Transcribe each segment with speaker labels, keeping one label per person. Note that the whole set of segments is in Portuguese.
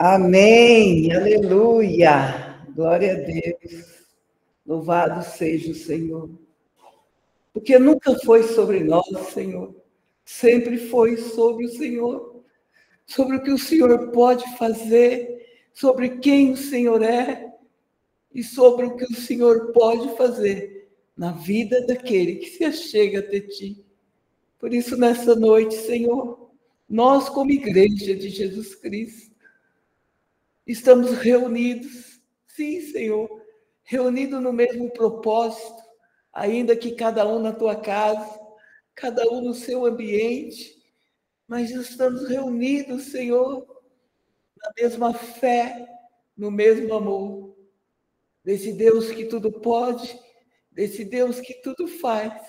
Speaker 1: Amém, aleluia, glória a Deus, louvado seja o Senhor, porque nunca foi sobre nós, Senhor, sempre foi sobre o Senhor, sobre o que o Senhor pode fazer, sobre quem o Senhor é e sobre o que o Senhor pode fazer na vida daquele que se achega até ti. Por isso, nessa noite, Senhor, nós como igreja de Jesus Cristo, estamos reunidos, sim, Senhor, reunidos no mesmo propósito, ainda que cada um na tua casa, cada um no seu ambiente, mas estamos reunidos, Senhor, na mesma fé, no mesmo amor, desse Deus que tudo pode, desse Deus que tudo faz,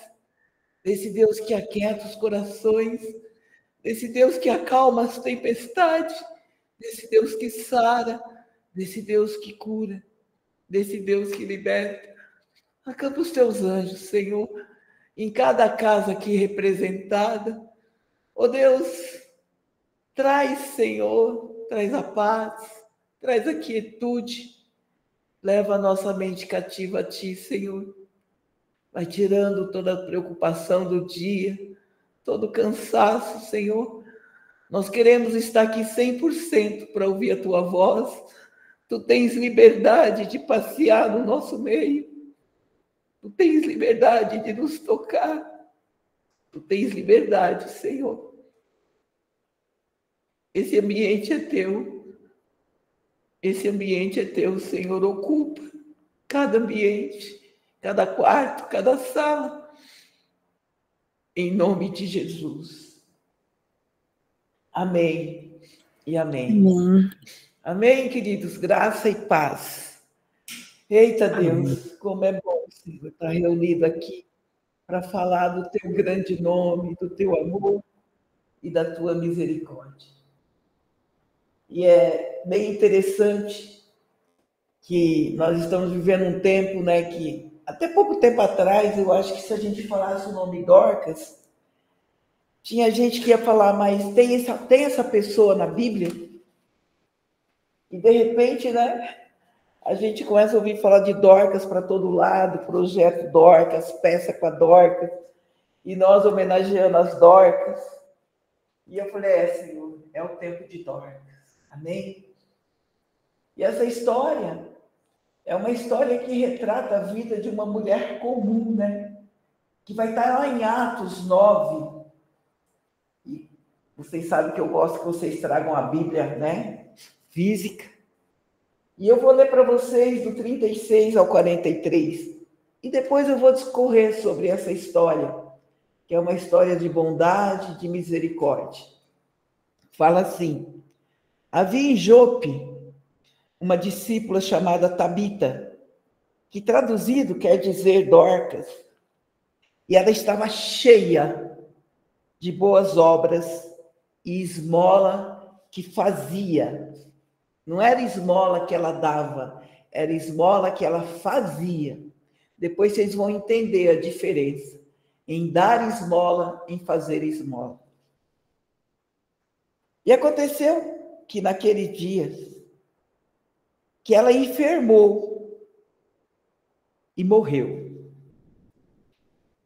Speaker 1: desse Deus que aquieta os corações, desse Deus que acalma as tempestades, desse Deus que sara, desse Deus que cura, desse Deus que liberta. Acampa os teus anjos, Senhor, em cada casa aqui representada. Oh Deus, traz, Senhor, traz a paz, traz a quietude, leva a nossa mente cativa a Ti, Senhor. Vai tirando toda a preocupação do dia, todo o cansaço, Senhor. Nós queremos estar aqui 100% para ouvir a Tua voz. Tu tens liberdade de passear no nosso meio. Tu tens liberdade de nos tocar. Tu tens liberdade, Senhor. Esse ambiente é teu. Esse ambiente é teu, Senhor. Ocupa cada ambiente, cada quarto, cada sala. Em nome de Jesus. Amém e amém.
Speaker 2: Amém.
Speaker 1: Amém, queridos. Graça e paz. Eita Deus,
Speaker 2: Amém.
Speaker 1: como é bom, Senhor, estar reunido aqui para falar do teu grande nome, do teu amor e da tua misericórdia. E é bem interessante que nós estamos vivendo um tempo, né, que até pouco tempo atrás, eu acho que se a gente falasse o nome Dorcas, tinha gente que ia falar, mas tem essa pessoa na Bíblia? E de repente, né, a gente começa a ouvir falar de Dorcas para todo lado, projeto Dorcas, peça com a Dorcas, e nós homenageando as Dorcas. E eu falei, Senhor, é o tempo de Dorcas. Amém? E essa história é uma história que retrata a vida de uma mulher comum, né? Que vai estar lá em Atos 9. E vocês sabem que eu gosto que vocês tragam a Bíblia, né? Física. E eu vou ler para vocês do 36 ao 43. E depois eu vou discorrer sobre essa história, que é uma história de bondade, de misericórdia. Fala assim: havia em Jope uma discípula chamada Tabita, que traduzido quer dizer Dorcas, e ela estava cheia de boas obras e esmola que fazia. Não era esmola que ela dava, era esmola que ela fazia. Depois vocês vão entender a diferença em dar esmola, em fazer esmola. E aconteceu que naquele dia, que ela enfermou e morreu.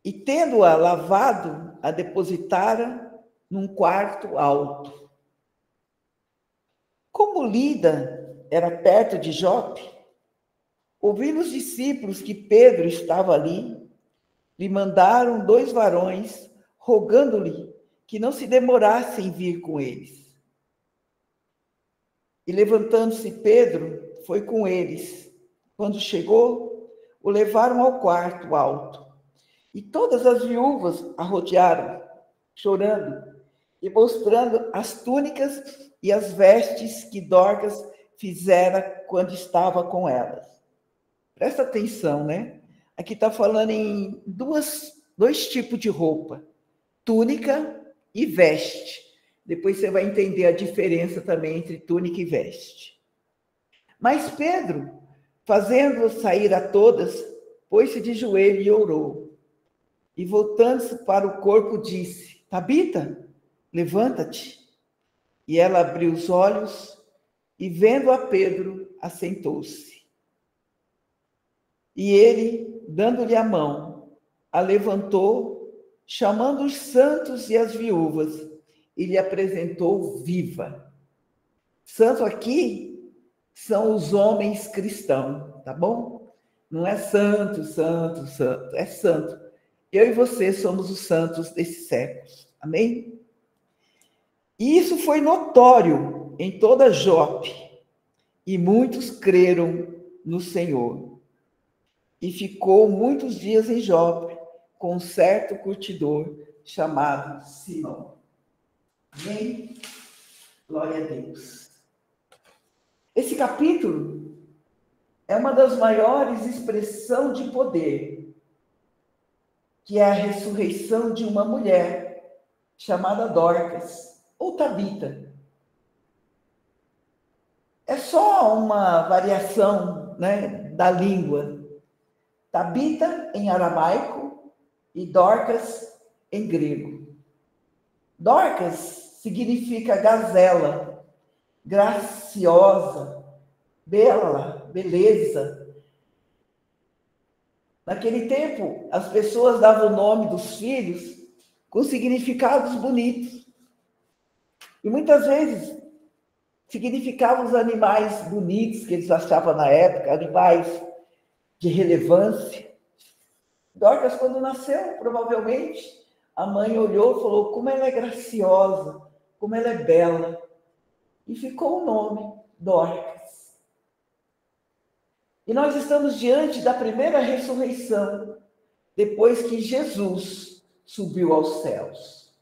Speaker 1: E tendo-a lavado, a depositara num quarto alto. Como Lida era perto de Jope, ouvindo os discípulos que Pedro estava ali, lhe mandaram 2 varões, rogando-lhe que não se demorasse em vir com eles. E levantando-se Pedro, foi com eles. Quando chegou, o levaram ao quarto alto. E todas as viúvas a rodearam, chorando e mostrando as túnicas e as vestes que Dorcas fizera quando estava com elas. Presta atenção, né? Aqui está falando em dois tipos de roupa, túnica e veste. Depois você vai entender a diferença também entre túnica e veste. Mas Pedro, fazendo sair a todas, pôs-se de joelho e orou. E voltando-se para o corpo, disse: Tabita, levanta-te. E ela abriu os olhos e vendo a Pedro, assentou-se. E ele, dando-lhe a mão, a levantou, chamando os santos e as viúvas, e lhe apresentou viva. Santo aqui são os homens cristãos, tá bom? Não é santo, santo, santo, é santo. Eu e você somos os santos desses séculos, amém? E isso foi notório em toda Jope, e muitos creram no Senhor. E ficou muitos dias em Jope, com um certo curtidor chamado Simão. Amém? Glória a Deus. Esse capítulo é uma das maiores expressões de poder, que é a ressurreição de uma mulher chamada Dorcas, ou Tabita. É só uma variação, né, da língua. Tabita em aramaico e Dorcas em grego. Dorcas significa gazela, graciosa, bela, beleza. Naquele tempo, as pessoas davam o nome dos filhos com significados bonitos. E muitas vezes significavam os animais bonitos que eles achavam na época, animais de relevância. Dorcas, quando nasceu, provavelmente, a mãe olhou e falou como ela é graciosa, como ela é bela. E ficou o nome, Dorcas. E nós estamos diante da primeira ressurreição, depois que Jesus subiu aos céus.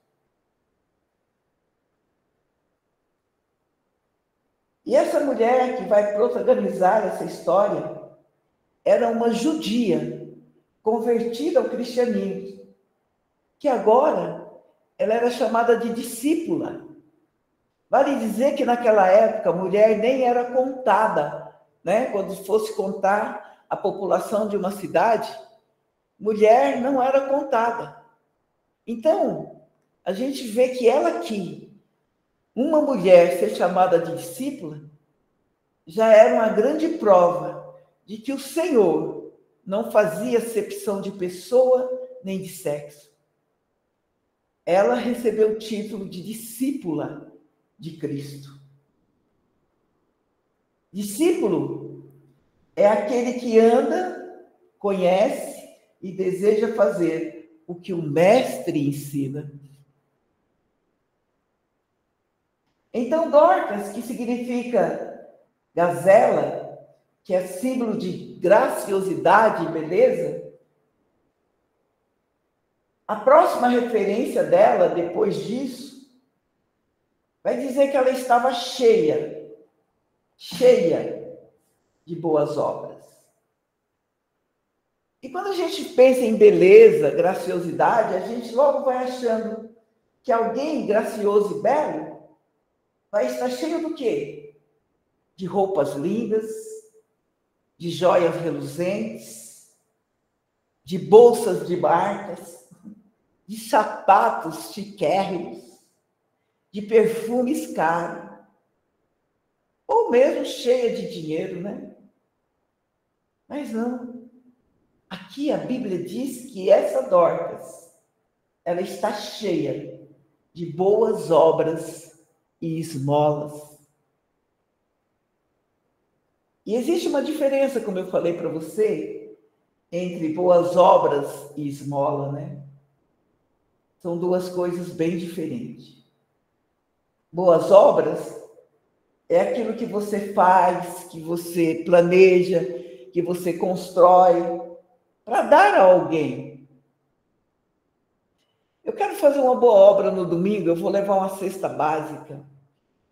Speaker 1: E essa mulher que vai protagonizar essa história era uma judia convertida ao cristianismo, que agora ela era chamada de discípula. Vale dizer que naquela época a mulher nem era contada, né? Quando fosse contar a população de uma cidade, mulher não era contada. Então, a gente vê que ela aqui, uma mulher ser chamada de discípula, já era uma grande prova de que o Senhor não fazia acepção de pessoa nem de sexo. Ela recebeu o título de discípula de Cristo. Discípulo é aquele que anda, conhece e deseja fazer o que o mestre ensina. Então, Dorcas, que significa gazela, que é símbolo de graciosidade e beleza, a próxima referência dela, depois disso, vai dizer que ela estava cheia de boas obras. E quando a gente pensa em beleza, graciosidade, a gente logo vai achando que alguém gracioso e belo vai estar cheio do quê? De roupas lindas, de joias reluzentes, de bolsas de marcas, de sapatos chiquérrimos, de perfumes caros, ou mesmo cheia de dinheiro, né? Mas não. Aqui a Bíblia diz que essa Dorcas, ela está cheia de boas obras e esmolas. E existe uma diferença, como eu falei para você, entre boas obras e esmola, né? São duas coisas bem diferentes. Boas obras é aquilo que você faz, que você planeja, que você constrói para dar a alguém. Eu quero fazer uma boa obra no domingo, eu vou levar uma cesta básica.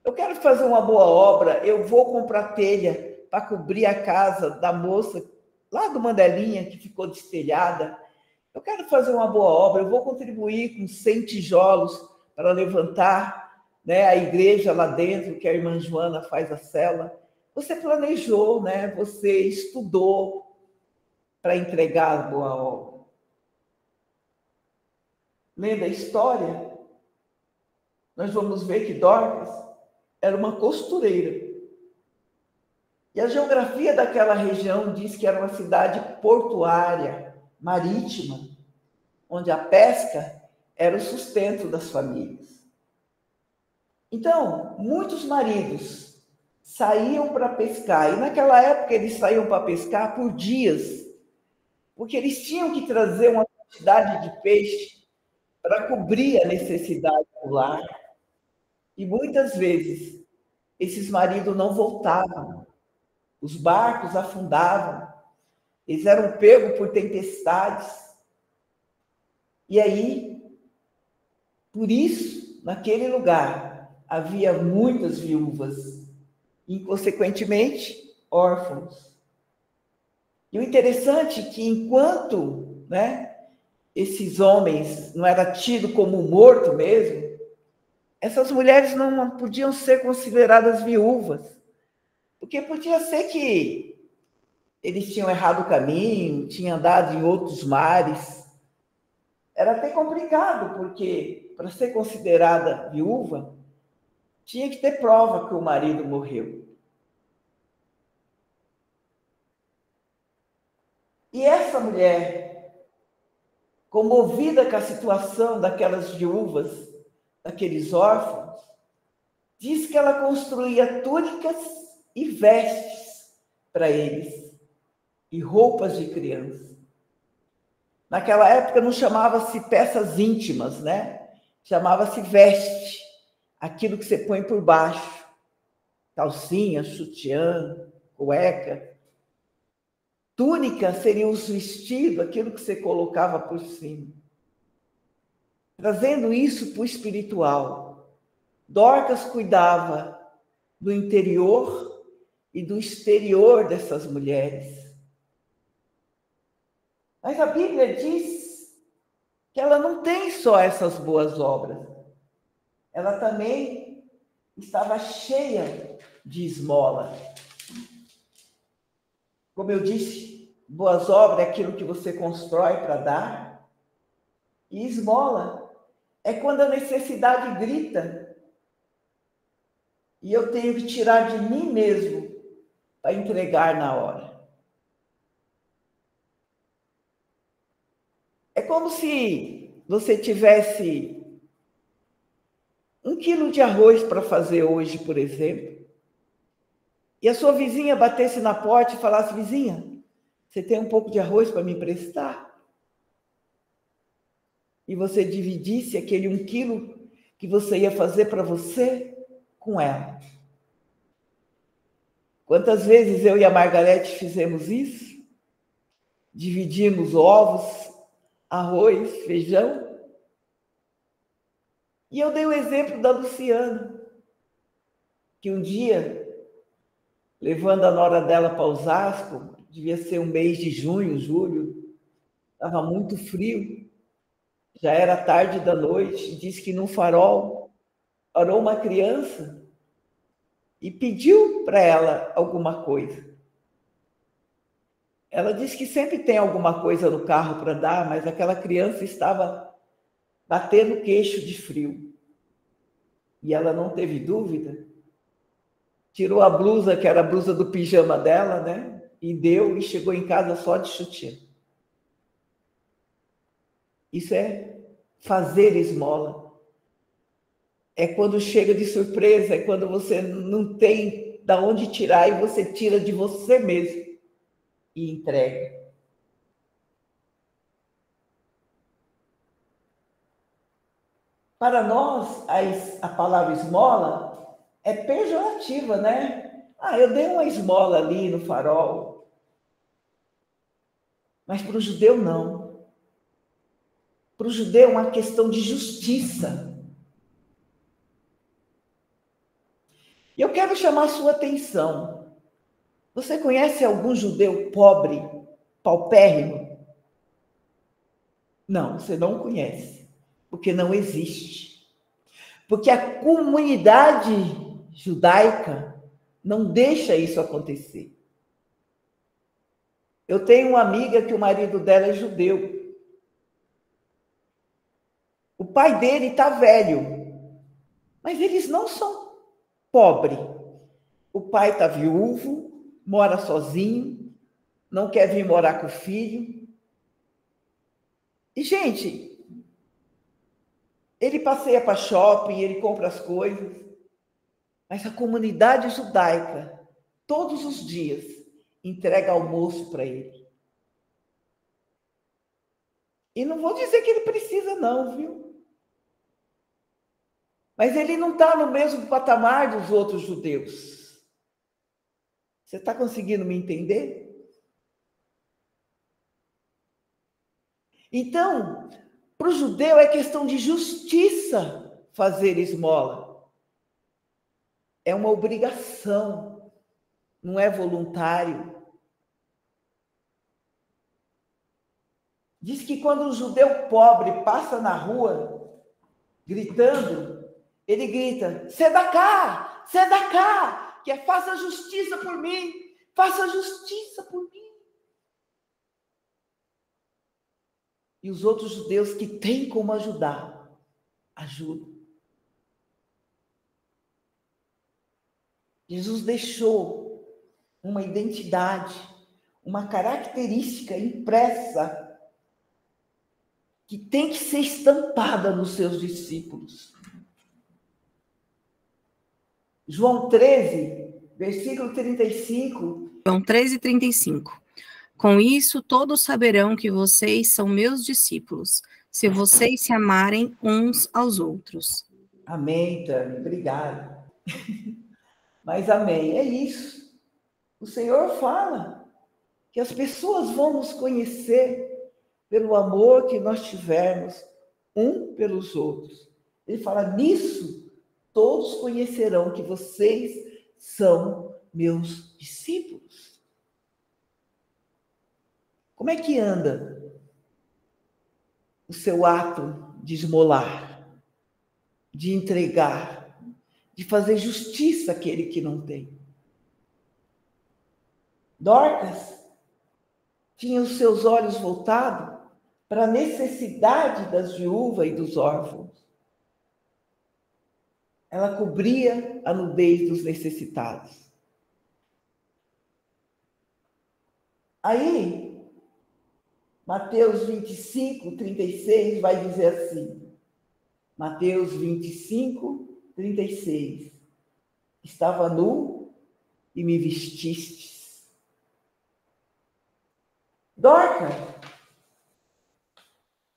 Speaker 1: Eu quero fazer uma boa obra, eu vou comprar telha para cobrir a casa da moça lá do Mandelinha, que ficou destelhada. Eu quero fazer uma boa obra, eu vou contribuir com 100 tijolos para levantar, né, a igreja lá dentro, que a irmã Joana faz a cela. Você planejou, né? Você estudou para entregar a boa obra. Lendo a história, nós vamos ver que Dorcas era uma costureira. E a geografia daquela região diz que era uma cidade portuária, marítima, onde a pesca era o sustento das famílias. Então, muitos maridos saíam para pescar, e naquela época eles saíam para pescar por dias, porque eles tinham que trazer uma quantidade de peixe para cobrir a necessidade do lar. E muitas vezes esses maridos não voltavam, os barcos afundavam, eles eram pegos por tempestades. E aí, por isso, naquele lugar, havia muitas viúvas, e, consequentemente, órfãos. E o interessante é que, enquanto, né, esses homens não eram tidos como morto mesmo, essas mulheres não podiam ser consideradas viúvas, porque podia ser que eles tinham errado o caminho, tinham andado em outros mares. Era até complicado, porque para ser considerada viúva, tinha que ter prova que o marido morreu. E essa mulher, comovida com a situação daquelas viúvas, daqueles órfãos, diz que ela construía túnicas e vestes para eles, e roupas de criança. Naquela época não chamava-se peças íntimas, né? Chamava-se veste, aquilo que você põe por baixo, calcinha, sutiã, cueca. Túnica seria os vestidos, aquilo que você colocava por cima. Trazendo isso para o espiritual. Dorcas cuidava do interior e do exterior dessas mulheres. Mas a Bíblia diz que ela não tem só essas boas obras. Ela também estava cheia de esmola. Como eu disse, boas obras é aquilo que você constrói para dar. E esmola é quando a necessidade grita e eu tenho que tirar de mim mesmo para entregar na hora. É como se você tivesse 1 quilo de arroz para fazer hoje, por exemplo, e a sua vizinha batesse na porta e falasse: vizinha, você tem um pouco de arroz para me emprestar? E você dividisse aquele 1 quilo que você ia fazer para você com ela. Quantas vezes eu e a Margarete fizemos isso? Dividimos ovos, arroz, feijão. E eu dei o exemplo da Luciana, que um dia, levando a nora dela para Osasco, devia ser um mês de junho, julho, estava muito frio, já era tarde da noite, disse que num farol parou uma criança e pediu para ela alguma coisa. Ela disse que sempre tem alguma coisa no carro para dar, mas aquela criança estava batendo queixo de frio. E ela não teve dúvida, tirou a blusa, que era a blusa do pijama dela, né? E deu, e chegou em casa só de sutiã. Isso é fazer esmola. É quando chega de surpresa, é quando você não tem de onde tirar e você tira de você mesmo e entrega. Para nós, a palavra esmola é pejorativa, né? Ah, eu dei uma esmola ali no farol. Mas para o judeu, não. Para o judeu é uma questão de justiça. E eu quero chamar a sua atenção. Você conhece algum judeu pobre, paupérrimo? Não, você não conhece, porque não existe. Porque a comunidade judaica não deixa isso acontecer. Eu tenho uma amiga que o marido dela é judeu. O pai dele está velho, mas eles não são pobres. O pai está viúvo, mora sozinho, não quer vir morar com o filho. E, gente, ele passeia para shopping, ele compra as coisas, mas a comunidade judaica, todos os dias, entrega almoço para ele. E não vou dizer que ele precisa, não, viu? Mas ele não está no mesmo patamar dos outros judeus. Você está conseguindo me entender? Então, para o judeu é questão de justiça fazer esmola. É uma obrigação, não é voluntário. Diz que quando um judeu pobre passa na rua, gritando, ele grita, Sedaká, Sedaká, que é faça justiça por mim, faça justiça por mim. E os outros judeus que têm como ajudar, ajudam. Jesus deixou uma identidade, uma característica impressa que tem que ser estampada nos seus discípulos. João 13, versículo 35.
Speaker 2: João 13, 35. Com isso, todos saberão que vocês são meus discípulos, se vocês se amarem uns aos outros.
Speaker 1: Amém, Tânia, obrigada. Mas amém, é isso. O Senhor fala que as pessoas vão nos conhecer pelo amor que nós tivermos um pelos outros. Ele fala, nisso, todos conhecerão que vocês são meus discípulos. Como é que anda o seu ato de esmolar, de entregar, de fazer justiça àquele que não tem? Dorcas tinha os seus olhos voltados para a necessidade das viúvas e dos órfãos. Ela cobria a nudez dos necessitados. Aí, Mateus 25, 36 vai dizer assim, Mateus 25, 36, estava nu e me vestistes. Dorcas,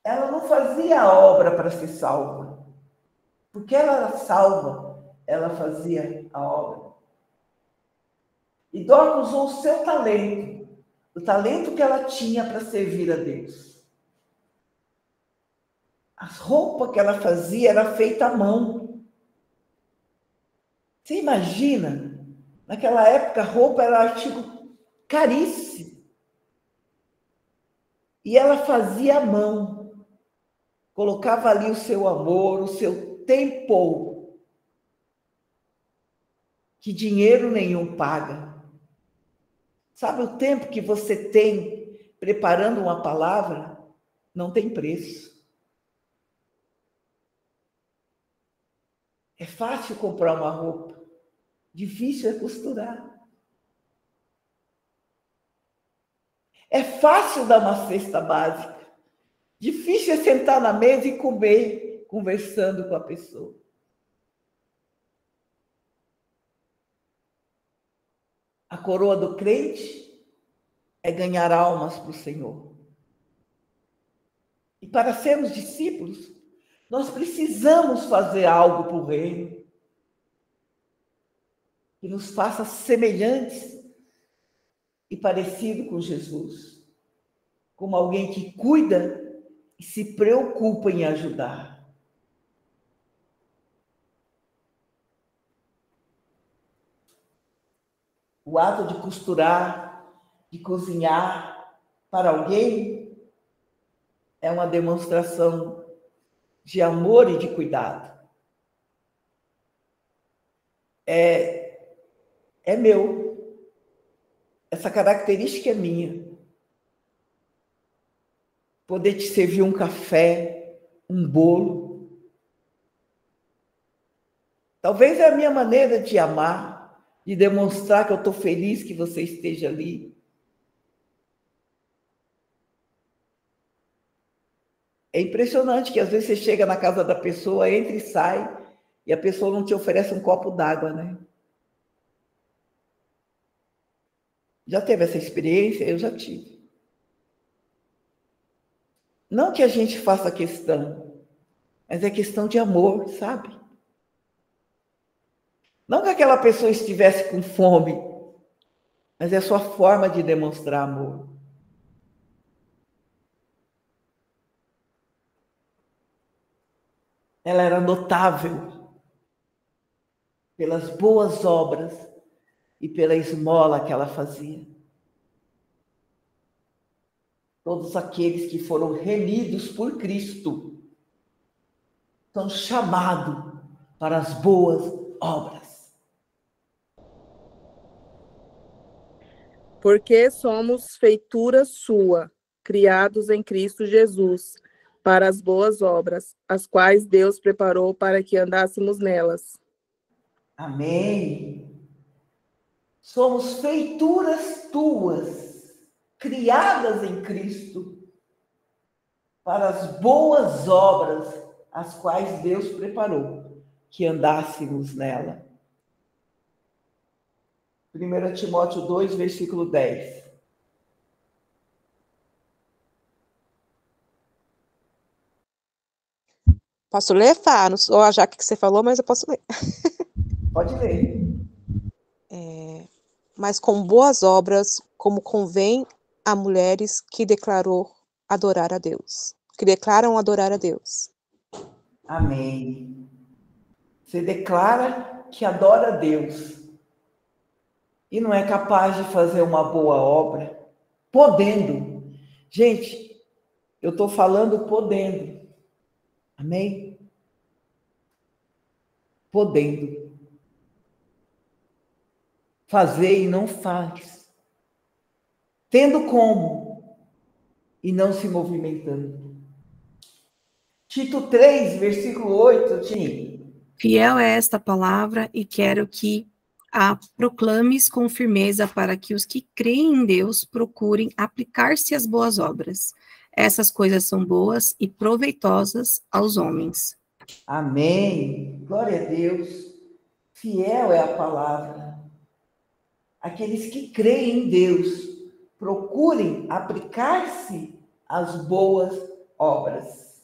Speaker 1: ela não fazia a obra para ser salva. Porque ela era salva, ela fazia a obra. E Dorcas usou o seu talento, o talento que ela tinha para servir a Deus. As roupas que ela fazia era feita à mão. Você imagina? Naquela época, roupa era artigo caríssimo. E ela fazia à mão. Colocava ali o seu amor, o seu tempo, que dinheiro nenhum paga. Sabe o tempo que você tem preparando uma palavra? Não tem preço. É fácil comprar uma roupa, difícil é costurar. É fácil dar uma cesta básica, difícil é sentar na mesa e comer, conversando com a pessoa. A coroa do crente é ganhar almas para o Senhor. E para sermos discípulos, nós precisamos fazer algo para o reino que nos faça semelhantes e parecido com Jesus, como alguém que cuida e se preocupa em ajudar. O ato de costurar, de cozinhar para alguém é uma demonstração de amor e de cuidado. É meu. Essa característica é minha. Poder te servir um café, um bolo. Talvez é a minha maneira de amar, de demonstrar que eu estou feliz que você esteja ali. É impressionante que às vezes você chega na casa da pessoa, entra e sai, e a pessoa não te oferece um copo d'água, né? Já teve essa experiência? Eu já tive. Não que a gente faça questão, mas é questão de amor, sabe? Não que aquela pessoa estivesse com fome, mas é a sua forma de demonstrar amor. Ela era notável pelas boas obras e pela esmola que ela fazia. Todos aqueles que foram remidos por Cristo são chamados para as boas obras.
Speaker 3: Porque somos feitura sua, criados em Cristo Jesus, para as boas obras, as quais Deus preparou para que andássemos nelas.
Speaker 1: Amém. Somos feituras tuas, criadas em Cristo, para as boas obras, as quais Deus preparou, que andássemos nela. 1 Timóteo 2, versículo 10.
Speaker 4: Posso ler, Fá? Não sou a Jaque que você falou, mas eu posso ler.
Speaker 1: Pode ler.
Speaker 4: Mas com boas obras, como convém a mulheres que declaram adorar a Deus.
Speaker 1: Amém. Você declara que adora a Deus e não é capaz de fazer uma boa obra, podendo. Gente, eu estou falando podendo. Amém? Podendo. Fazer e não faz. Tendo como e não se movimentando. Tito 3, versículo 8, Tim.
Speaker 2: Fiel é esta palavra e quero que a proclames com firmeza para que os que creem em Deus procurem aplicar-se às boas obras. Essas coisas são boas e proveitosas aos homens.
Speaker 1: Amém. Glória a Deus. Fiel é a palavra. Aqueles que creem em Deus procurem aplicar-se às boas obras.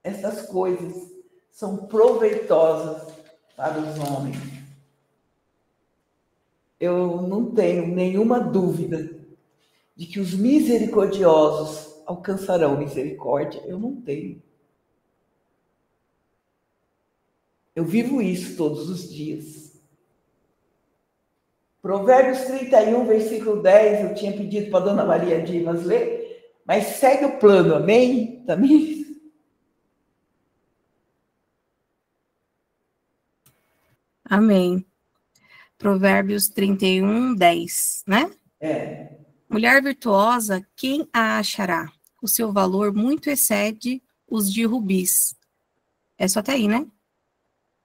Speaker 1: Essas coisas são proveitosas para os homens. Eu não tenho nenhuma dúvida de que os misericordiosos alcançarão misericórdia. Eu não tenho. Eu vivo isso todos os dias. Provérbios 31, versículo 10, eu tinha pedido para a dona Maria Dimas ler, mas segue o plano, amém? Também?
Speaker 2: Amém. Provérbios 31, 10, né?
Speaker 1: É.
Speaker 2: Mulher virtuosa, quem a achará? O seu valor muito excede os de rubis. É só até aí, né?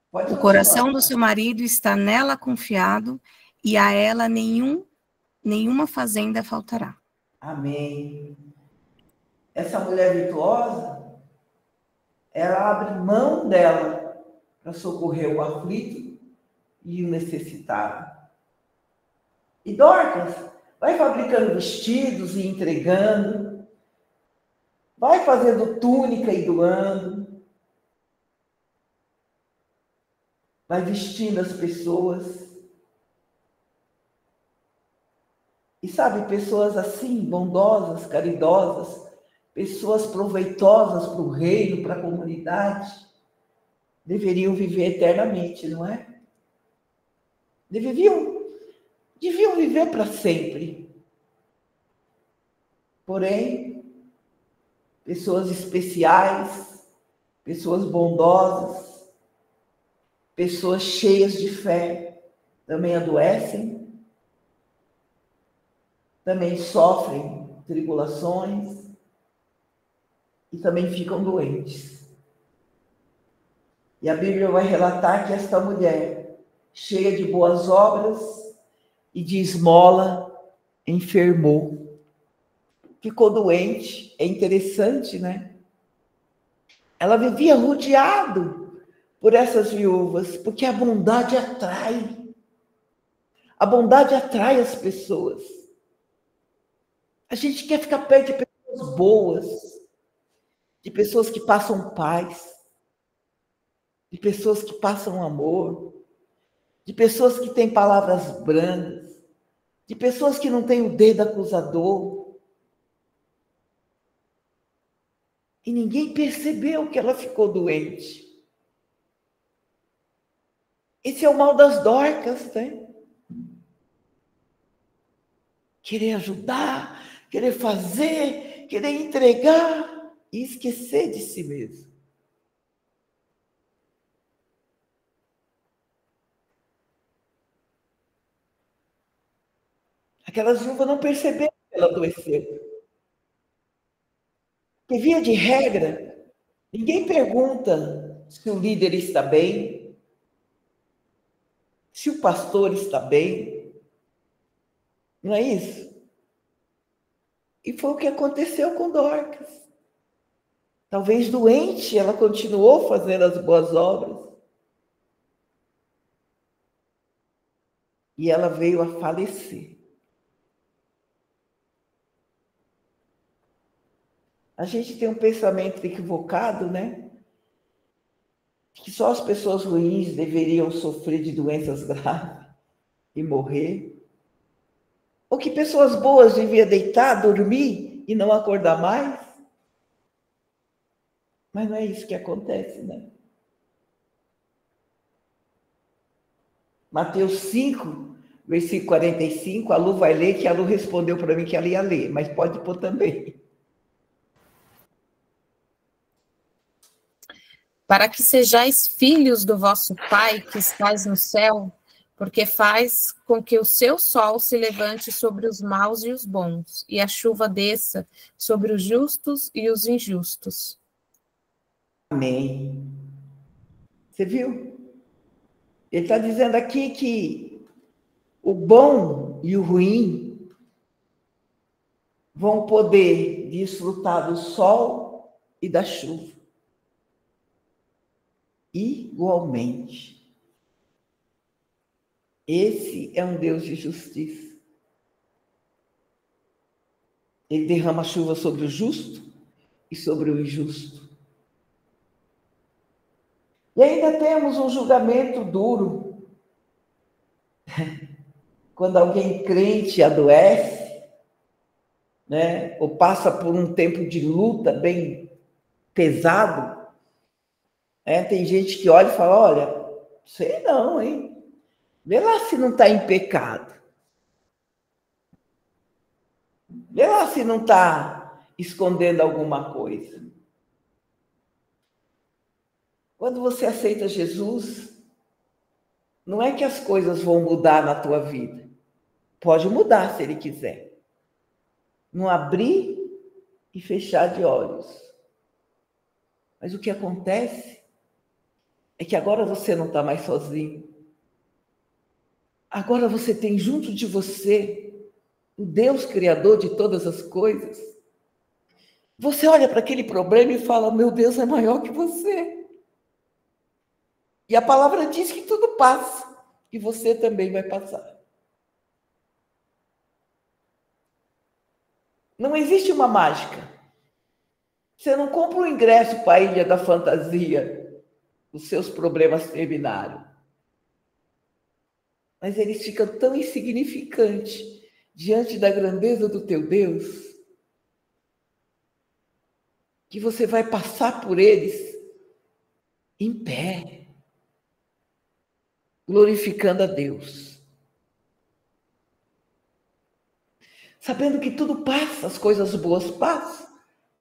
Speaker 1: Pode
Speaker 2: O coração
Speaker 1: continuar.
Speaker 2: do seu marido está nela confiado, e a ela nenhuma fazenda faltará.
Speaker 1: Amém. Essa mulher virtuosa, ela abre mão dela para socorrer o aflito e o necessitado. E Dorcas vai fabricando vestidos e entregando, vai fazendo túnica e doando, vai vestindo as pessoas. E sabe, pessoas assim, bondosas, caridosas, pessoas proveitosas para o reino, para a comunidade, deveriam viver eternamente, não é? Deviam viver para sempre. Porém, pessoas especiais, pessoas bondosas, pessoas cheias de fé, também adoecem, também sofrem tribulações e também ficam doentes. E a Bíblia vai relatar que esta mulher cheia de boas obras e de esmola, enfermou. Ficou doente. É interessante, né? Ela vivia rodeado por essas viúvas, porque a bondade atrai. A bondade atrai as pessoas. A gente quer ficar perto de pessoas boas, de pessoas que passam paz, de pessoas que passam amor, de pessoas que têm palavras brandas, de pessoas que não têm o dedo acusador. E ninguém percebeu que ela ficou doente. Esse é o mal das Dorcas, né? Querer ajudar, querer fazer, querer entregar e esquecer de si mesmo. Aquelas viúvas não perceberam que ela adoeceu. Porque, via de regra, ninguém pergunta se o líder está bem, se o pastor está bem. Não é isso? E foi o que aconteceu com Dorcas. Talvez doente, ela continuou fazendo as boas obras. E ela veio a falecer. A gente tem um pensamento equivocado, né? Que só as pessoas ruins deveriam sofrer de doenças graves e morrer. Ou que pessoas boas deviam deitar, dormir e não acordar mais. Mas não é isso que acontece, né? Mateus 5, versículo 45, a Lu vai ler, que a Lu respondeu para mim que ela ia ler, mas pode pôr também.
Speaker 5: Para que sejais filhos do vosso Pai que estais no céu, porque faz com que o seu sol se levante sobre os maus e os bons, e a chuva desça sobre os justos e os injustos.
Speaker 1: Amém. Você viu? Ele está dizendo aqui que o bom e o ruim vão poder desfrutar do sol e da chuva. Igualmente. Esse é um Deus de justiça. Ele derrama chuva sobre o justo e sobre o injusto. E ainda temos um julgamento duro. Quando alguém crente adoece, né, ou passa por um tempo de luta bem pesado, tem gente que olha e fala, olha, sei não, hein? Vê lá se não está em pecado. Vê lá se não está escondendo alguma coisa. Quando você aceita Jesus, não é que as coisas vão mudar na tua vida. Pode mudar se ele quiser. Não abrir e fechar de olhos. Mas o que acontece é que agora você não está mais sozinho. Agora você tem junto de você o Deus Criador de todas as coisas. Você olha para aquele problema e fala, meu Deus é maior que você. E a palavra diz que tudo passa, e você também vai passar. Não existe uma mágica. Você não compra um ingresso para a Ilha da Fantasia, os seus problemas terminaram. Mas eles ficam tão insignificantes diante da grandeza do teu Deus, que você vai passar por eles em pé, glorificando a Deus. Sabendo que tudo passa, as coisas boas passam,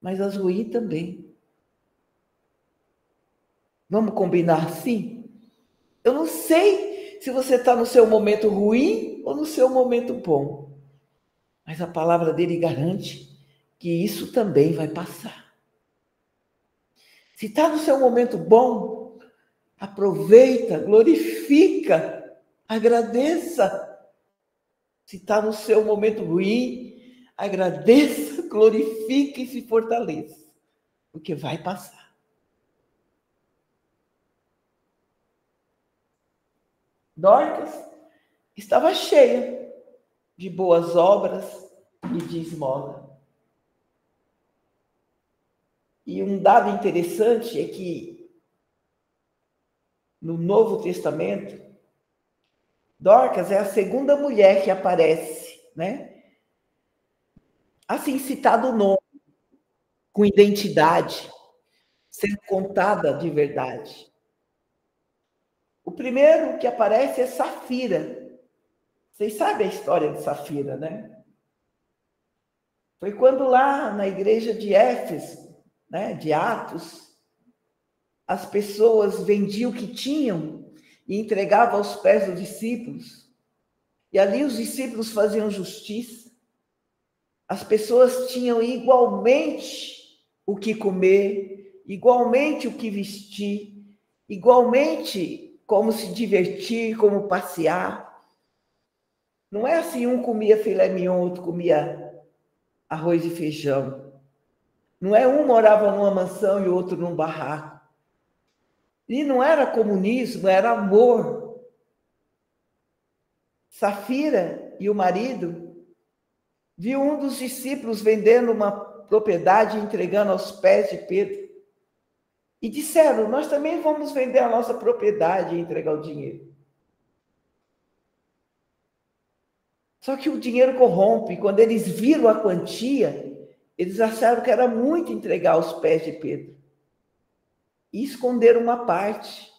Speaker 1: mas as ruins também. Vamos combinar assim? Eu não sei se você está no seu momento ruim ou no seu momento bom, mas a palavra dele garante que isso também vai passar. Se está no seu momento bom, aproveita, glorifica Agradeça. Se está no seu momento ruim, agradeça, glorifique e se fortaleça, porque vai passar. Dorcas estava cheia de boas obras e de esmola. E um dado interessante é que no Novo Testamento, Dorcas é a segunda mulher que aparece, né? Assim, citado o nome, com identidade, sendo contada de verdade. O primeiro que aparece é Safira. Vocês sabem a história de Safira, né? Foi quando lá na igreja de Éfeso, né, de Atos, as pessoas vendiam o que tinham e entregavam aos pés dos discípulos. E ali os discípulos faziam justiça. As pessoas tinham igualmente o que comer, igualmente o que vestir, igualmente como se divertir, como passear. Não é assim, um comia filé mignon, outro comia arroz e feijão. Não é um morava numa mansão e o outro num barraco. E não era comunismo, era amor. Safira e o marido viu um dos discípulos vendendo uma propriedade e entregando aos pés de Pedro. E disseram, nós também vamos vender a nossa propriedade e entregar o dinheiro. Só que o dinheiro corrompe. Quando eles viram a quantia, eles acharam que era muito entregar aos pés de Pedro. E esconderam uma parte.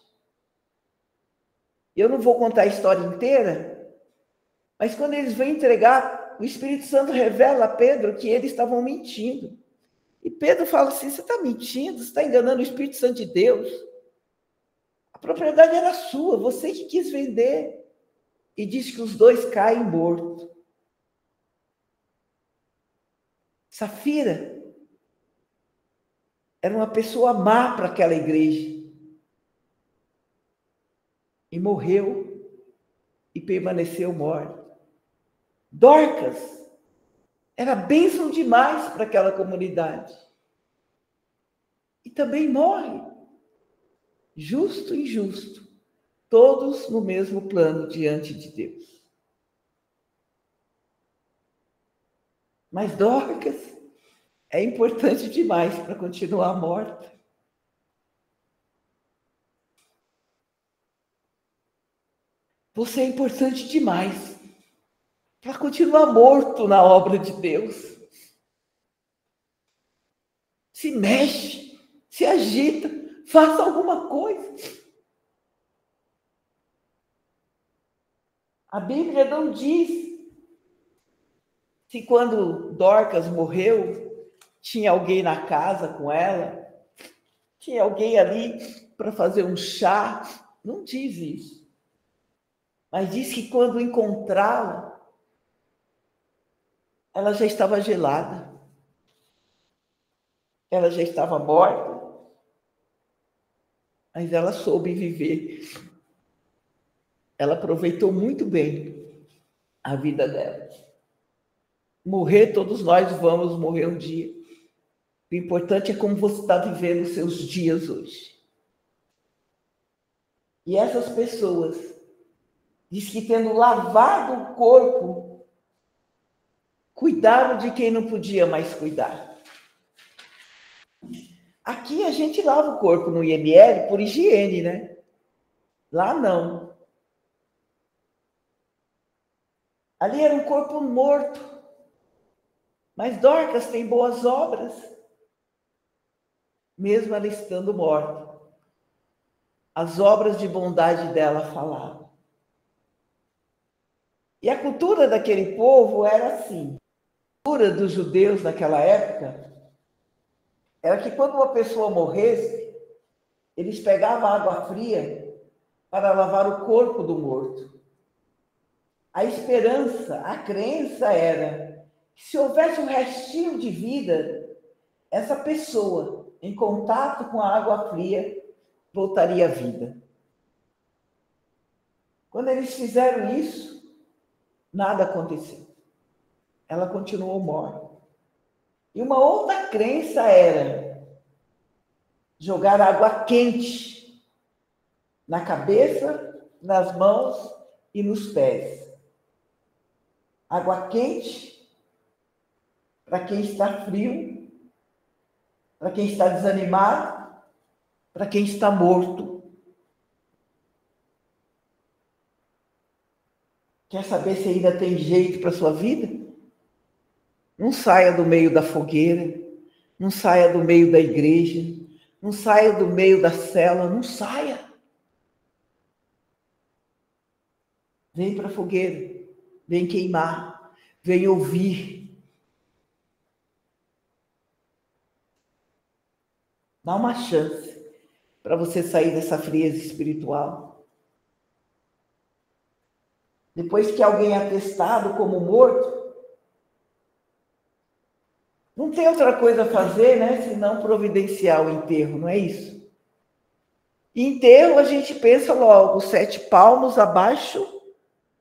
Speaker 1: Eu não vou contar a história inteira, mas quando eles vão entregar, o Espírito Santo revela a Pedro que eles estavam mentindo. E Pedro fala assim, você está mentindo? Você está enganando o Espírito Santo de Deus? A propriedade era sua, você que quis vender. E diz que os dois caem mortos. Safira era uma pessoa má para aquela igreja. E morreu e permaneceu morta. Dorcas era bênção demais para aquela comunidade. E também morre. Justo e injusto. Todos no mesmo plano diante de Deus. Mas Dorcas é importante demais para continuar morta. Você é importante demais para continuar morto na obra de Deus. Se mexe, se agita, faça alguma coisa. A Bíblia não diz se quando Dorcas morreu, tinha alguém na casa com ela, tinha alguém ali para fazer um chá. Não diz isso. Mas diz que quando encontrá-la, ela já estava gelada. Ela já estava morta. Mas ela soube viver. Ela aproveitou muito bem a vida dela. Morrer, todos nós vamos morrer um dia. O importante é como você está vivendo os seus dias hoje. E essas pessoas, diz que tendo lavado o corpo, cuidaram de quem não podia mais cuidar. Aqui a gente lava o corpo no IML por higiene, né? Lá não. Ali era um corpo morto. Mas Dorcas tem boas obras, mesmo ela estando morta. As obras de bondade dela falavam. E a cultura daquele povo era assim. A cultura dos judeus naquela época era que quando uma pessoa morresse, eles pegavam água fria para lavar o corpo do morto. A esperança, a crença era que se houvesse um restinho de vida, essa pessoa, em contato com a água fria, voltaria à vida. Quando eles fizeram isso, nada aconteceu. Ela continuou morta. E uma outra crença era jogar água quente na cabeça, nas mãos e nos pés. Água quente para quem está frio, para quem está desanimado, para quem está morto. Quer saber se ainda tem jeito para a sua vida? Não saia do meio da fogueira, não saia do meio da igreja, não saia do meio da cela, não saia. Vem para a fogueira, vem queimar, vem ouvir. Dá uma chance para você sair dessa frieza espiritual. Depois que alguém é atestado como morto, não tem outra coisa a fazer, né, senão providenciar o enterro, não é isso? E enterro a gente pensa logo, 7 palmos abaixo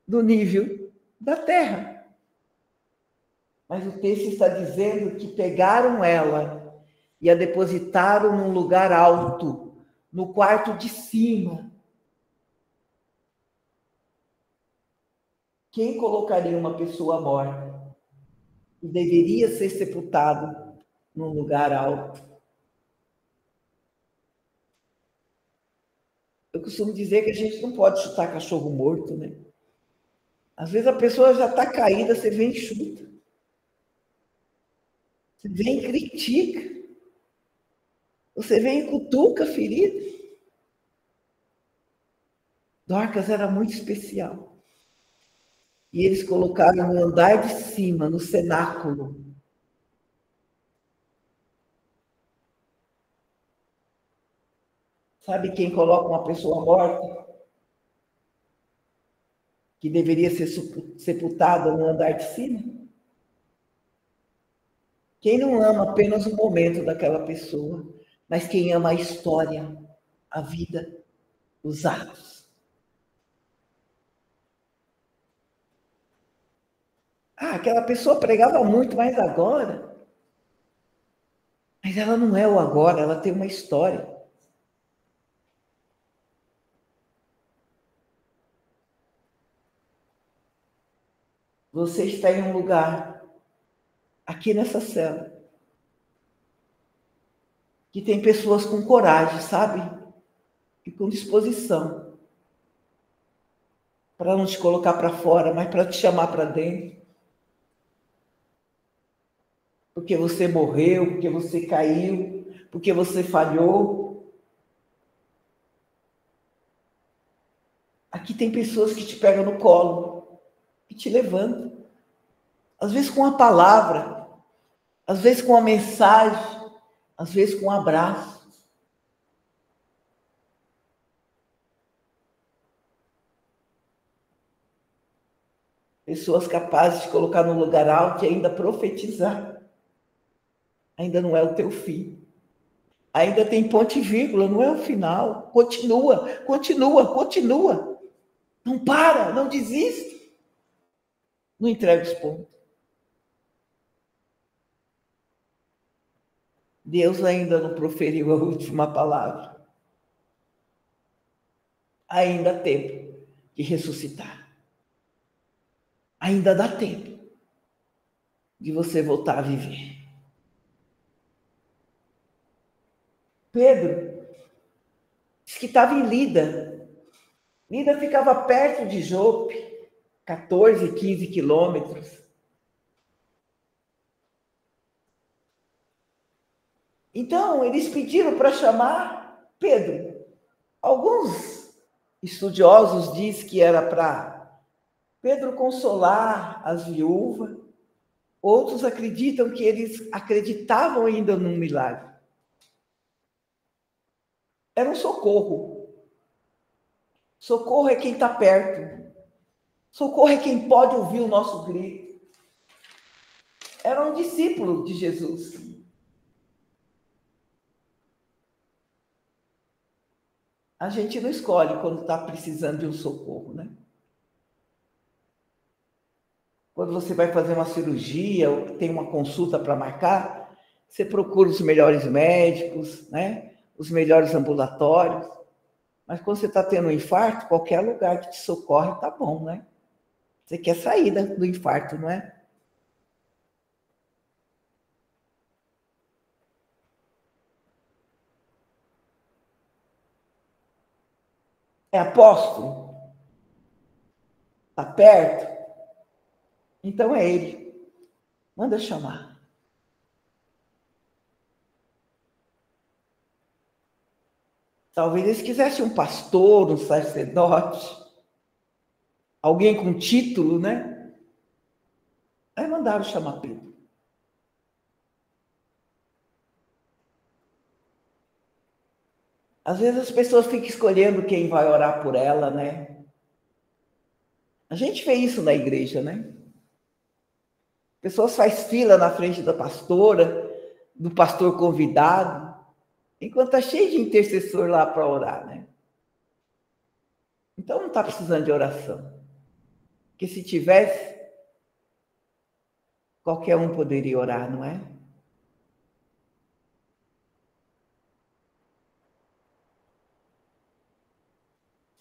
Speaker 1: do nível da terra. Mas o texto está dizendo que pegaram ela e a depositaram num lugar alto, no quarto de cima. Quem colocaria uma pessoa morta e deveria ser sepultado num lugar alto? Eu costumo dizer que a gente não pode chutar cachorro morto, né? Às vezes a pessoa já está caída, você vem e chuta. Você vem e critica. Você vem e cutuca a ferida. Dorcas era muito especial. E eles colocaram no andar de cima, no cenáculo. Sabe quem coloca uma pessoa morta? Que deveria ser sepultada no andar de cima? Quem não ama apenas o momento daquela pessoa, mas quem ama a história, a vida, os atos. Ah, aquela pessoa pregava muito, mas agora... Mas ela não é o agora, ela tem uma história. Você está em um lugar, aqui nessa cela, que tem pessoas com coragem, sabe? E com disposição. Para não te colocar para fora, mas para te chamar para dentro. Porque você morreu, porque você caiu, porque você falhou. Aqui tem pessoas que te pegam no colo e te levantam. Às vezes com uma palavra, às vezes com uma mensagem, às vezes com um abraço. Pessoas capazes de colocar no lugar alto e ainda profetizar. Ainda não é o teu fim. Ainda tem ponto e vírgula, não é o final. Continua, continua, continua. Não para, não desiste. Não entrega os pontos. Deus ainda não proferiu a última palavra. Ainda há tempo de ressuscitar. Ainda dá tempo de você voltar a viver. Pedro disse que estava em Lida. Lida ficava perto de Jope, 14, 15 quilômetros. Então, eles pediram para chamar Pedro. Alguns estudiosos dizem que era para Pedro consolar as viúvas. Outros acreditam que eles acreditavam ainda num milagre. Era um socorro. Socorro é quem está perto. Socorro é quem pode ouvir o nosso grito. Era um discípulo de Jesus. A gente não escolhe quando está precisando de um socorro, né? Quando você vai fazer uma cirurgia ou tem uma consulta para marcar, você procura os melhores médicos, né? Os melhores ambulatórios. Mas quando você está tendo um infarto, qualquer lugar que te socorre tá bom, né? Você quer sair do infarto, não é? É apóstolo? Está perto? Então é ele. Manda chamar. Talvez eles quisessem um pastor, um sacerdote, alguém com título, né? Aí mandaram chamar Pedro. Às vezes as pessoas ficam escolhendo quem vai orar por ela, né? A gente vê isso na igreja, né? Pessoas fazem fila na frente da pastora, do pastor convidado, enquanto está cheio de intercessor lá para orar, né? Então não está precisando de oração. Porque se tivesse, qualquer um poderia orar, não é?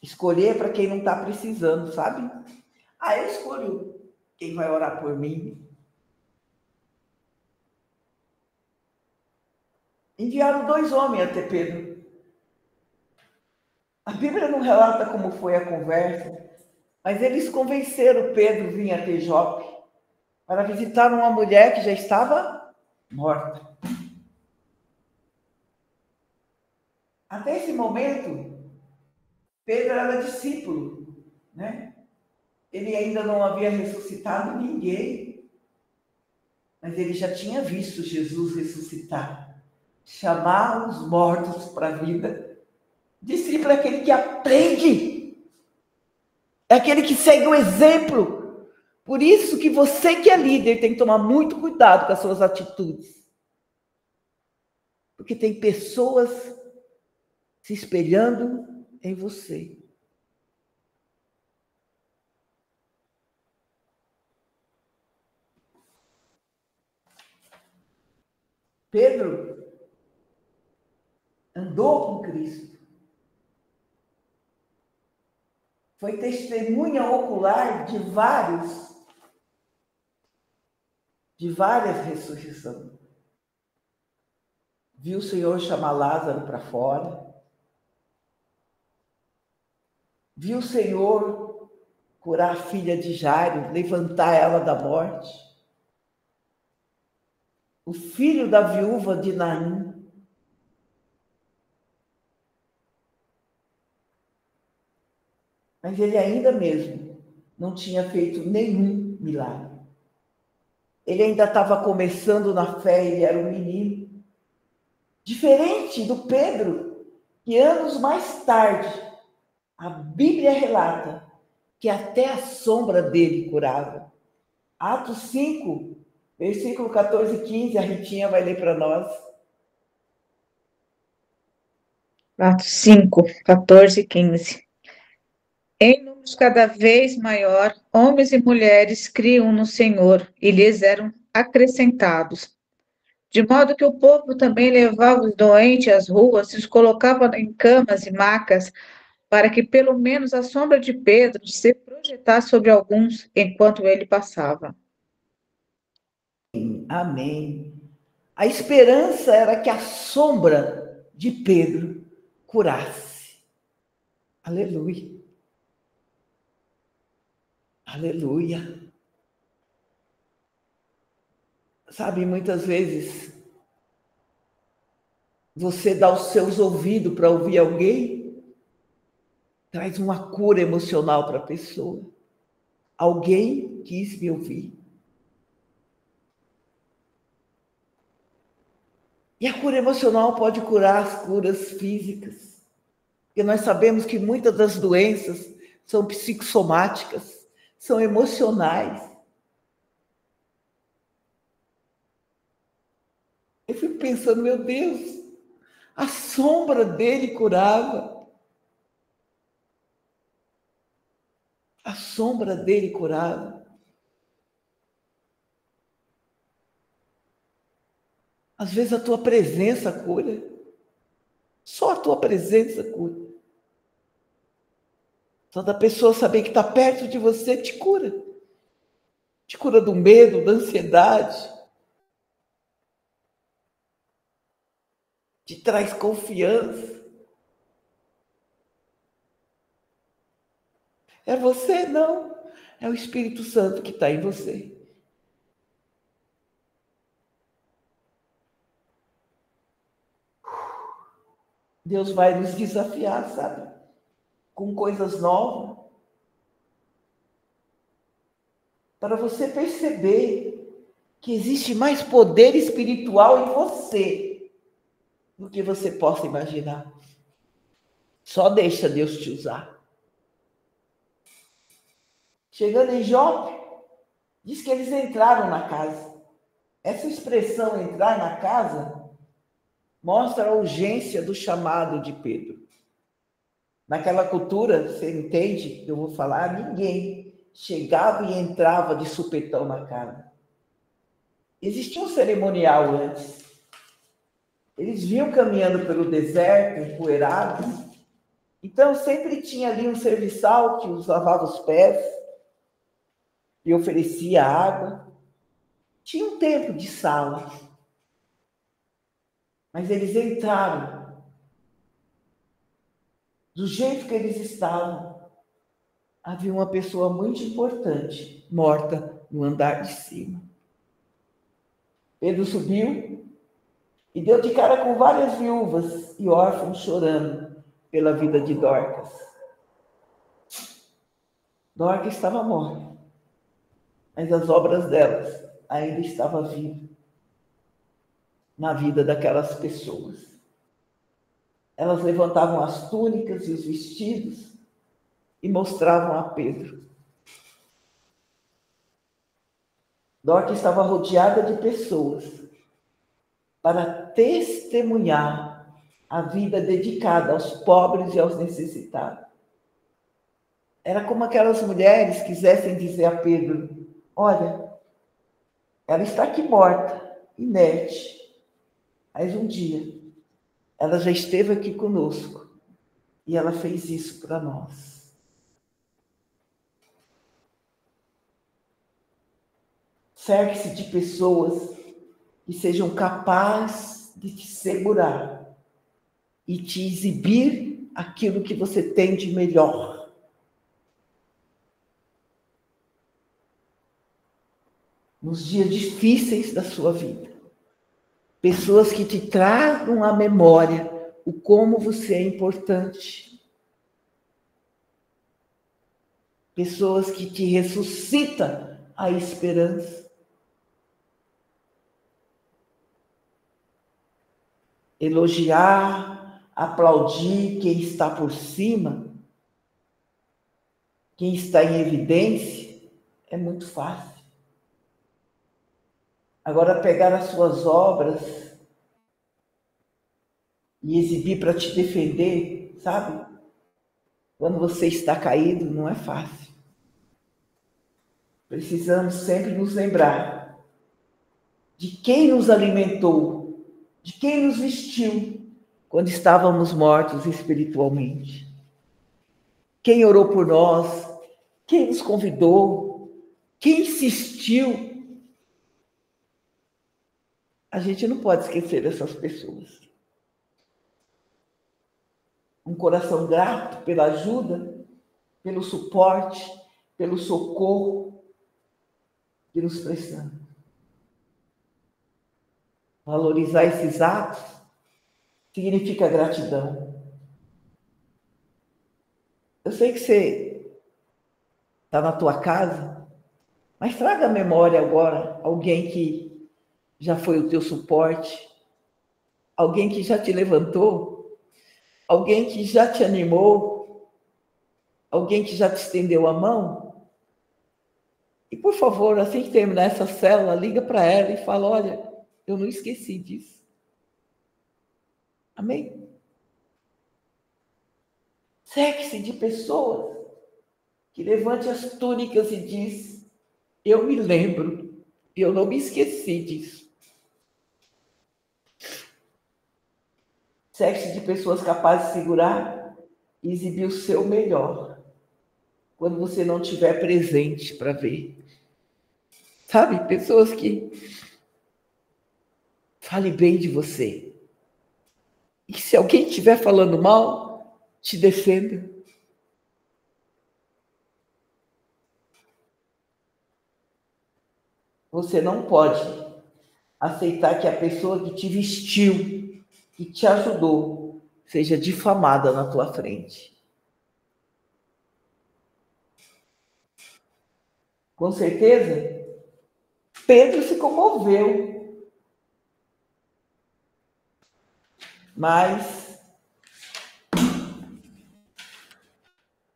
Speaker 1: Escolher para quem não está precisando, sabe? Ah, eu escolho quem vai orar por mim. Enviaram 2 homens até Pedro. A Bíblia não relata como foi a conversa, mas eles convenceram Pedro a vir até Jope para visitar uma mulher que já estava morta. Até esse momento, Pedro era discípulo, né? Ele ainda não havia ressuscitado ninguém, mas ele já tinha visto Jesus ressuscitar, chamar os mortos para a vida. Discípulo é aquele que aprende, é aquele que segue o exemplo. Por isso que você que é líder tem que tomar muito cuidado com as suas atitudes. Porque tem pessoas se espelhando em você. Pedro andou com Cristo. Foi testemunha ocular de várias ressurreições. Viu o Senhor chamar Lázaro para fora. Viu o Senhor curar a filha de Jairo, levantar ela da morte. O filho da viúva de Naim. Mas ele ainda mesmo não tinha feito nenhum milagre. Ele ainda estava começando na fé, ele era um menino. Diferente do Pedro, que anos mais tarde, a Bíblia relata que até a sombra dele curava. Atos 5, versículo 14 e 15, a Ritinha vai ler para nós.
Speaker 6: Atos 5, 14 e 15. Em números cada vez maior, homens e mulheres criam no Senhor e lhes eram acrescentados. De modo que o povo também levava os doentes às ruas e os colocava em camas e macas, para que pelo menos a sombra de Pedro se projetasse sobre alguns enquanto ele passava.
Speaker 1: Amém. A esperança era que a sombra de Pedro curasse. Aleluia. Aleluia. Sabe, muitas vezes você dá os seus ouvidos para ouvir alguém, traz uma cura emocional para a pessoa. Alguém quis me ouvir. E a cura emocional pode curar as curas físicas. Porque nós sabemos que muitas das doenças são psicossomáticas, são emocionais. Eu fico pensando, meu Deus, a sombra dele curava. A sombra dele curava. Às vezes a tua presença cura. Só a tua presença cura. Só da pessoa saber que está perto de você te cura. Te cura do medo, da ansiedade. Te traz confiança. É você? Não. É o Espírito Santo que está em você. Deus vai nos desafiar, sabe? Com coisas novas. Para você perceber que existe mais poder espiritual em você do que você possa imaginar. Só deixa Deus te usar. Chegando em Jope, diz que eles entraram na casa. Essa expressão, entrar na casa, mostra a urgência do chamado de Pedro. Naquela cultura, você entende que eu vou falar, ninguém chegava e entrava de supetão na casa. Existia um cerimonial antes. Eles vinham caminhando pelo deserto, empoeirados. Então, sempre tinha ali um serviçal que os lavava os pés e oferecia água. Tinha um tempo de sala. Mas eles entraram. Do jeito que eles estavam, havia uma pessoa muito importante, morta no andar de cima. Pedro subiu e deu de cara com várias viúvas e órfãos chorando pela vida de Dorcas. Dorcas estava morta, mas as obras delas ainda estavam vivas na vida daquelas pessoas. Elas levantavam as túnicas e os vestidos e mostravam a Pedro. Dorcas estava rodeada de pessoas para testemunhar a vida dedicada aos pobres e aos necessitados. Era como aquelas mulheres quisessem dizer a Pedro: olha, ela está aqui morta, inerte, mas um dia ela já esteve aqui conosco e ela fez isso para nós. Cerque-se de pessoas que sejam capazes de te segurar e te exibir aquilo que você tem de melhor. Nos dias difíceis da sua vida. Pessoas que te tragam à memória o como você é importante. Pessoas que te ressuscitam a esperança. Elogiar, aplaudir quem está por cima, quem está em evidência, é muito fácil. Agora, pegar as suas obras e exibir para te defender, sabe? Quando você está caído, não é fácil. Precisamos sempre nos lembrar de quem nos alimentou, de quem nos vestiu quando estávamos mortos espiritualmente. Quem orou por nós, quem nos convidou, quem insistiu. A gente não pode esquecer dessas pessoas. Um coração grato pela ajuda, pelo suporte, pelo socorro que nos prestamos. Valorizar esses atos significa gratidão. Eu sei que você está na tua casa, mas traga à memória agora alguém que já foi o teu suporte, alguém que já te levantou, alguém que já te animou, alguém que já te estendeu a mão. E, por favor, assim que terminar essa célula, liga para ela e fala: olha, eu não esqueci disso. Amém? Cerque-se de pessoas que levante as túnicas e diz: eu me lembro, eu não me esqueci disso. Cerque-se de pessoas capazes de segurar e exibir o seu melhor quando você não estiver presente para ver. Sabe, pessoas que falem bem de você. E que se alguém estiver falando mal, te defenda. Você não pode aceitar que a pessoa que te vestiu, que te ajudou, seja difamada na tua frente. Com certeza, Pedro se comoveu. Mas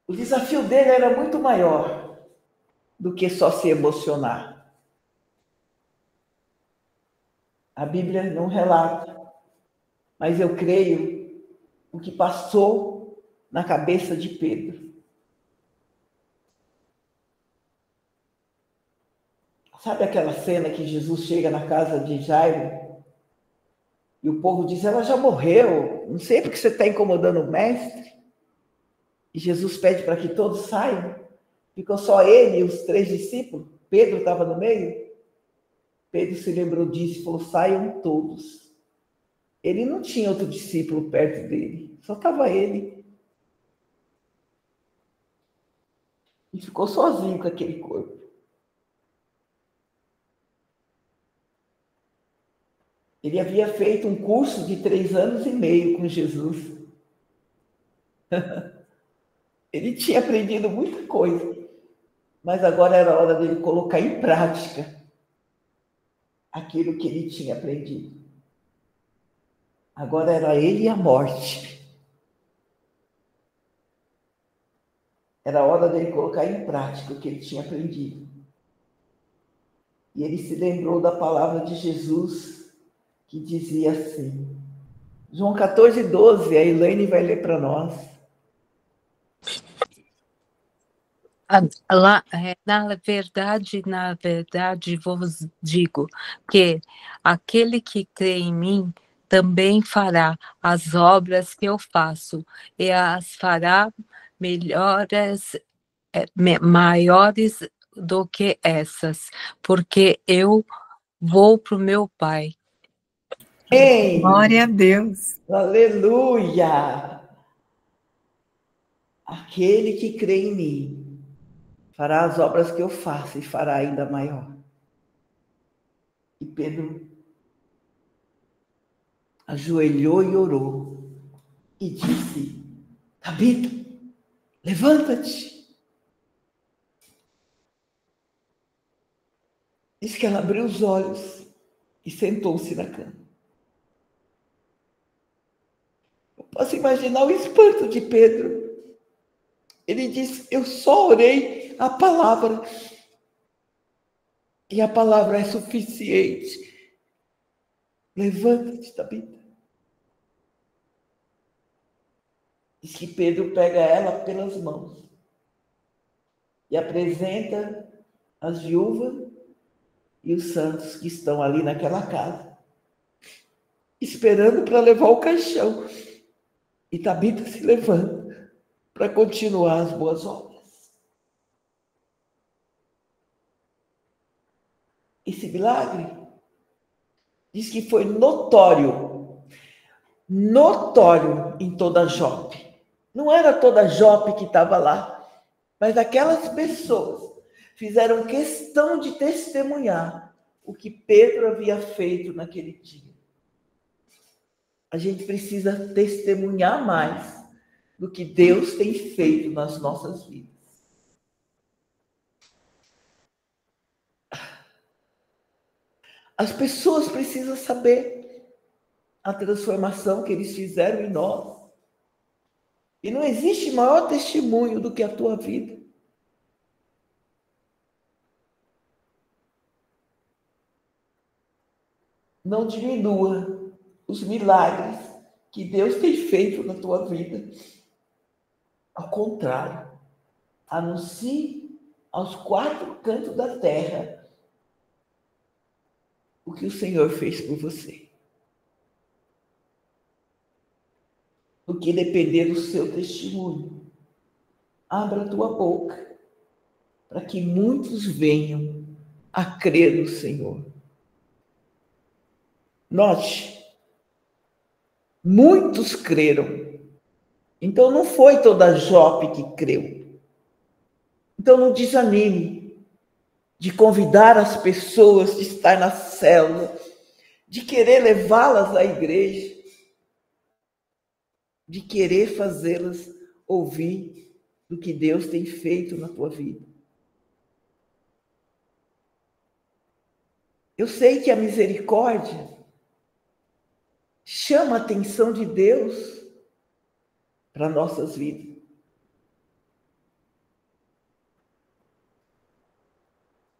Speaker 1: o desafio dele era muito maior do que só se emocionar. A Bíblia não relata, mas eu creio o que passou na cabeça de Pedro. Sabe aquela cena que Jesus chega na casa de Jairo e o povo diz, ela já morreu, não sei porque você está incomodando o mestre. E Jesus pede para que todos saiam. Ficou só ele e os 3 discípulos. Pedro estava no meio. Pedro se lembrou disso e falou, saiam todos. Ele não tinha outro discípulo perto dele, só estava ele. E ficou sozinho com aquele corpo. Ele havia feito um curso de 3 anos e meio com Jesus. Ele tinha aprendido muita coisa, mas agora era hora dele colocar em prática aquilo que ele tinha aprendido. Agora era ele e a morte. Era hora dele colocar em prática o que ele tinha aprendido. E ele se lembrou da palavra de Jesus, que dizia assim, João 14:12, a Elaine vai ler para nós.
Speaker 7: Na verdade vos digo que aquele que crê em mim também fará as obras que eu faço e as fará maiores do que essas, porque eu vou para o meu Pai.
Speaker 1: Ei,
Speaker 2: Glória a Deus.
Speaker 1: Aleluia! Aquele que crê em mim fará as obras que eu faço e fará ainda maior. E Pedro ajoelhou e orou e disse, Tabita, levanta-te. Diz que ela abriu os olhos e sentou-se na cama. Eu posso imaginar o espanto de Pedro. Ele disse, eu só orei a palavra. E a palavra é suficiente. Levanta-te, Tabita. Diz que Pedro pega ela pelas mãos e apresenta as viúvas e os santos que estão ali naquela casa, esperando para levar o caixão. E Tabita se levanta para continuar as boas obras. Esse milagre diz que foi notório em toda Jope. Não era toda Jope que estava lá, mas aquelas pessoas fizeram questão de testemunhar o que Pedro havia feito naquele dia. A gente precisa testemunhar mais do que Deus tem feito nas nossas vidas. As pessoas precisam saber a transformação que eles fizeram em nós. E não existe maior testemunho do que a tua vida. Não diminua os milagres que Deus tem feito na tua vida. Ao contrário, anuncie aos 4 cantos da terra o que o Senhor fez por você. do que depender do seu testemunho. Abra a tua boca para que muitos venham a crer no Senhor. Note, muitos creram. Então não foi toda Jope que creu. Então não desanime de convidar as pessoas, de estar na célula, de querer levá-las à igreja, de querer fazê-las ouvir do que Deus tem feito na tua vida. Eu sei que a misericórdia chama a atenção de Deus para nossas vidas.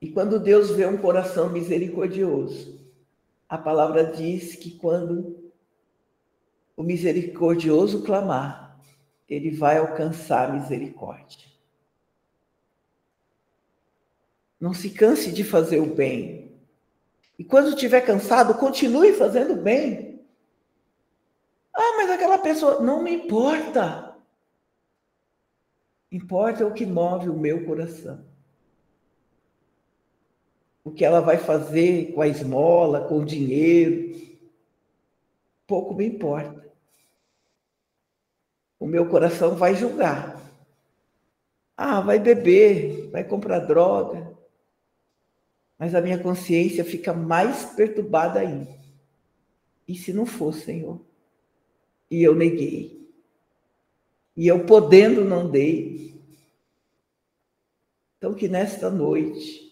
Speaker 1: E quando Deus vê um coração misericordioso, a palavra diz que quando o misericordioso clamar, ele vai alcançar a misericórdia. Não se canse de fazer o bem. E quando estiver cansado, continue fazendo bem. Ah, mas aquela pessoa... Não me importa. Importa o que move o meu coração. O que ela vai fazer com a esmola, com o dinheiro. Pouco me importa. O meu coração vai julgar. Ah, vai beber, vai comprar droga. Mas a minha consciência fica mais perturbada ainda. E se não for, Senhor? E eu neguei. E eu podendo não dei. Então que nesta noite,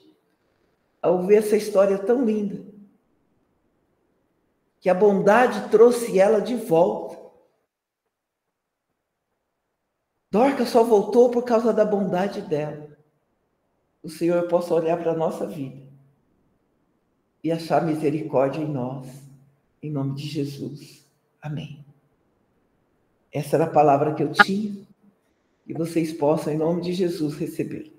Speaker 1: ao ver essa história tão linda, que a bondade trouxe ela de volta. Dorcas só voltou por causa da bondade dela. O Senhor possa olhar para a nossa vida e achar misericórdia em nós, em nome de Jesus. Amém. Essa era a palavra que eu tinha, e vocês possam, em nome de Jesus, receber.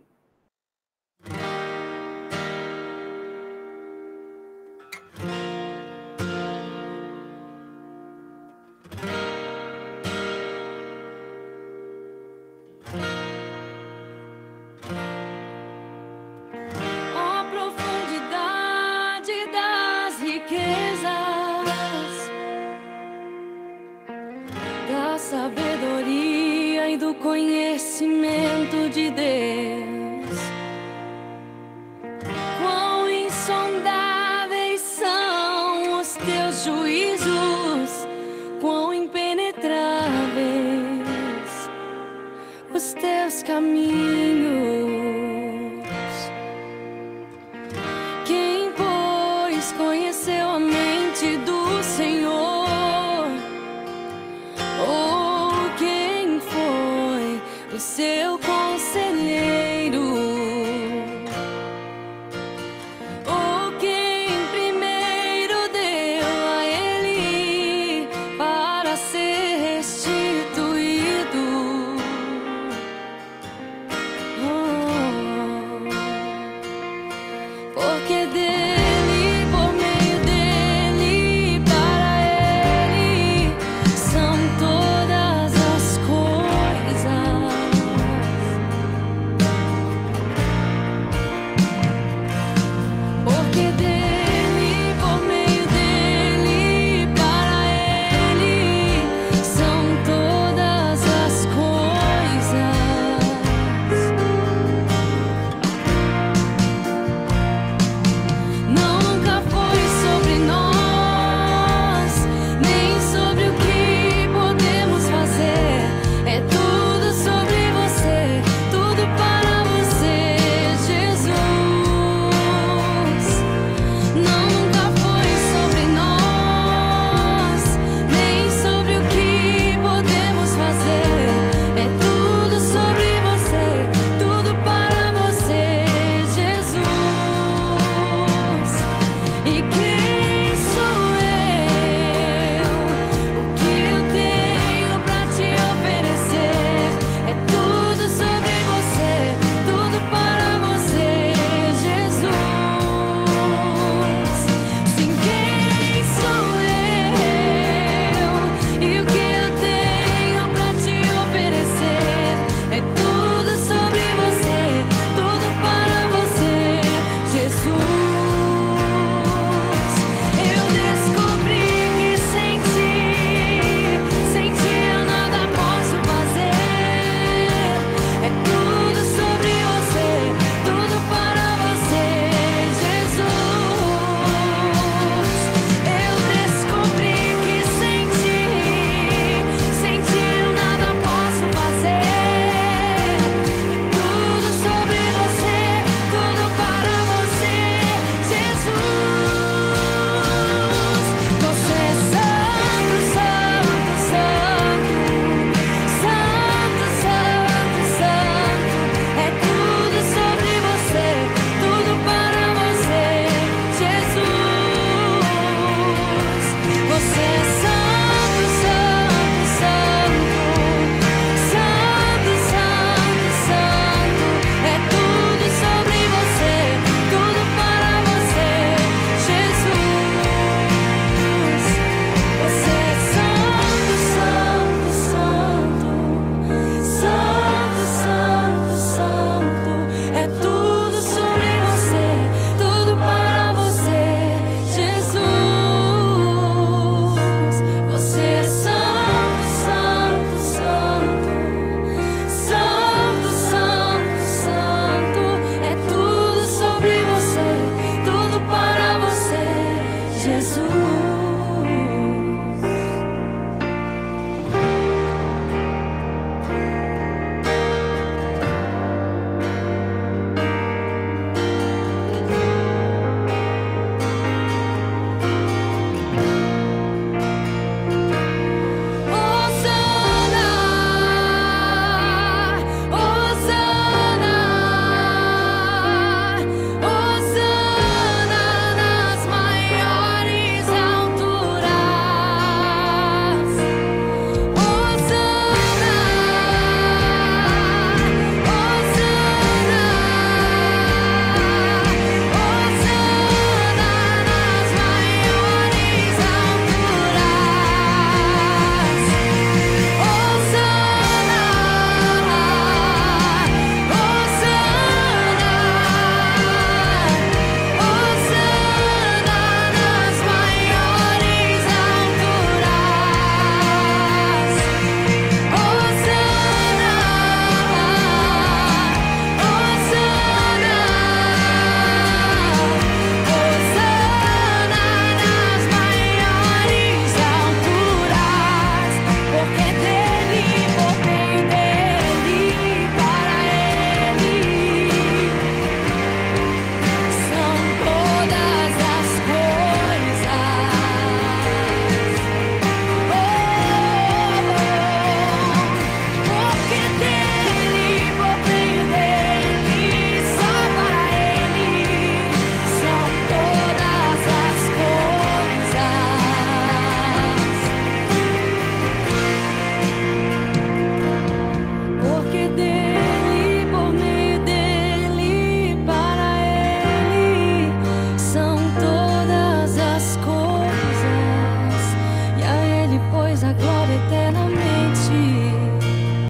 Speaker 8: Sabedoria e do conhecimento de Deus, quão insondáveis são os teus juízos, quão impenetráveis os teus caminhos.